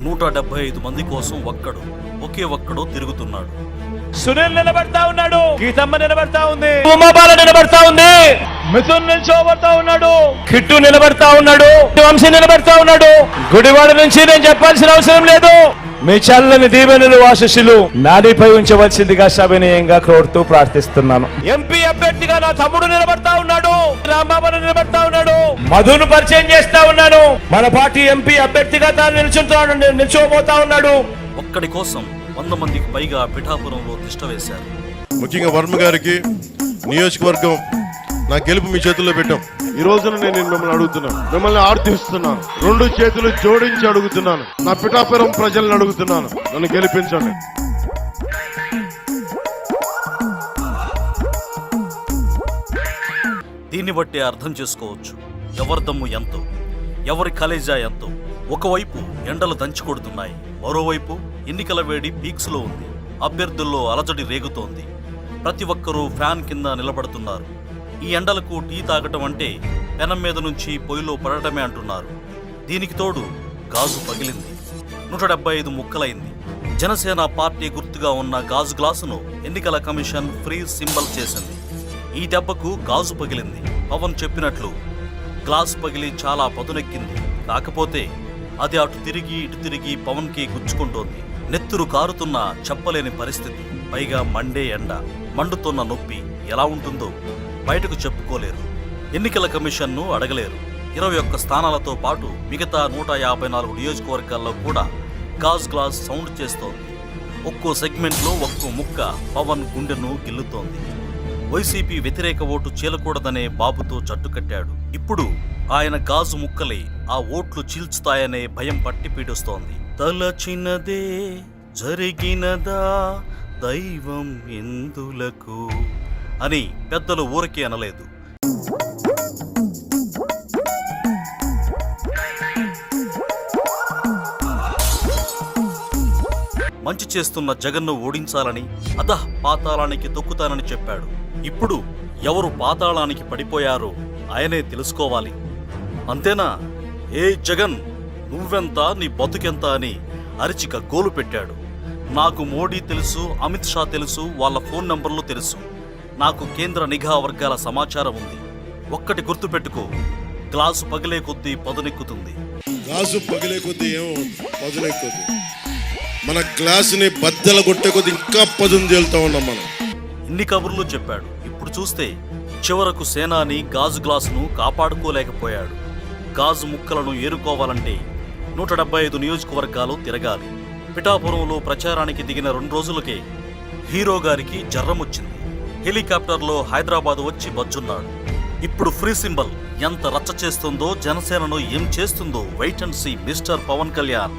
175 మంది కోసం ఒకే ఒక్కడు తిరుగుతున్నాడు. సునీల్ నిలబడతా ఉన్నాడు, గీతమ్మ నిలబడతా ఉంది, ఉమాబాల నిలబడతా ఉంది, మిథున్ నిల్చోబడతా ఉన్నాడు, కిట్టు నిలబడతా ఉన్నాడు, వంశీ నిలబడతా ఉన్నాడు. గుడివాడ నుంచి నేను చెప్పాల్సిన అవసరం లేదు. మీ చల్లని దీవెనలు ఆశీస్సులు నాడిపై ఉంచవలసిందిగా సవినయంగా కోరుతూ ప్రార్థిస్తున్నాను. ఎంపీ అభ్యర్థిగా నా తమ్ముడు నిలబడతా ఉన్నాడు, రాంబాబు నిలబడతా ఉన్నాడు, మధును పరిచయం చేస్తా ఉన్నాను. మన పార్టీ ఎంపీ అభ్యర్థిగా తాను నిల్చోబోతా ఉన్నాడు. ఒక్కడి కోసం 100 మందికి పైగా పిఠాపురంలో తిష్ట వేశారు. ముఖ్యంగా వర్మ గారికి నియోజకవర్గం నా గెలుపు మీ చేతుల్లో పెట్టాం. ఈ రోజున నేను మిమ్మల్ని అడుగుతున్నాను, మిమ్మల్ని ఆర్థిస్తున్నాను, 2 చేతులు జోడించి అడుగుతున్నాను, నా పిఠాపురం ప్రజలను అడుగుతున్నాను, నన్ను గెలిపించండి. దీన్ని బట్టి అర్థం చేసుకోవచ్చు ఎవరి దమ్ము ఎంతో, ఎవరి కలేజా ఎంతో. ఒకవైపు ఎండలు దంచి కొడుతున్నాయి, మరోవైపు ఎన్నికల వేడి పీక్స్ లో ఉంది. అభ్యర్థుల్లో అలజడి రేగుతోంది. ప్రతి ఒక్కరూ ఫ్యాన్ కింద నిలబడుతున్నారు. ఈ ఎండలకు టీ తాగటం అంటే పెనం మీద నుంచి పొయ్యిలో పడటమే అంటున్నారు. దీనికి తోడు గాజు పగిలింది, 175 ముక్కలైంది. జనసేన పార్టీ గుర్తుగా ఉన్న గాజు గ్లాసును ఎన్నికల కమిషన్ ఫ్రీ సింబల్ చేసింది. ఈ దెబ్బకు గాజు పగిలింది. పవన్ చెప్పినట్లు గ్లాసు పగిలి చాలా పదునెక్కింది. కాకపోతే అది అటు తిరిగి ఇటు తిరిగి పవన్ కి గుచ్చుకుంటోంది. నెత్తురు కారుతున్నా చెప్పలేని పరిస్థితి. పైగా మండే ఎండ, మండుతున్న నొప్పి ఎలా ఉంటుందో బయటకు చెప్పుకోలేరు. ఎన్నికల కమిషన్ను అడగలేరు. 21 స్థానాలతో పాటు మిగతా 154 నియోజకవర్గాల్లో కూడా గాజ్ గ్లాస్ సౌండ్ చేస్తోంది. ఒక్కో సెగ్మెంట్లో ఒక్కో ముక్క పవన్ గుండెను గిల్లుతోంది. వైసీపీ వ్యతిరేక ఓటు చీలకూడదనే బాబుతో జట్టుకట్టాడు. ఇప్పుడు ఆయన గాజు ముక్కలే ఆ ఓట్లు చీల్చుతాయనే భయం పట్టి పీడిస్తోంది. తలచినదే జరిగినదా దైవం ఎందులకు అని పెద్దలు ఊరికే అనలేదు. మంచి చేస్తున్న జగన్ను ఓడించాలని అధః పాతాళానికి తొక్కుతానని చెప్పాడు. ఇప్పుడు ఎవరు పాతాళానికి పడిపోయారో ఆయనే తెలుసుకోవాలి. అంతేనా? ఏ జగన్, నువ్వెంత, నీ బతుకెంత అని అరిచి గగ్గోలు పెట్టాడు. నాకు మోడీ తెలుసు, అమిత్ షా తెలుసు, వాళ్ళ ఫోన్ నంబర్లు తెలుసు, నాకు కేంద్ర నిఘా వర్గాల సమాచారం ఉంది. ఒక్కటి గుర్తుపెట్టుకో, గ్లాసు పగిలే కొద్దీ పదునెక్కుతుంది. గాజు పగిలే కొద్దీ ఏమో పదునెక్కుద్ది. మన గ్లాసుని బద్దల కొట్టే కొద్దీ ఇంకా పదును తేలుతా ఉన్నాం మనం. ఇన్ని కబుర్లు చెప్పాడు. ఇప్పుడు చూస్తే చివరకు సేనాని గాజు గ్లాసును కాపాడుకోలేకపోయాడు. గాజు ముక్కలను ఏరుకోవాలంటే 175 నియోజకవర్గాలు తిరగాలి. పిఠాపురంలో ప్రచారానికి దిగిన 2 రోజులకే హీరో గారికి జర్రమొచ్చింది. హెలికాప్టర్లో హైదరాబాద్ వచ్చి బజ్జున్నాడు. ఇప్పుడు ఫ్రీ సింబల్ ఎంత రచ్చ చేస్తుందో, జనసేనను ఏం చేస్తుందో wait and see mister Pawan Kalyan.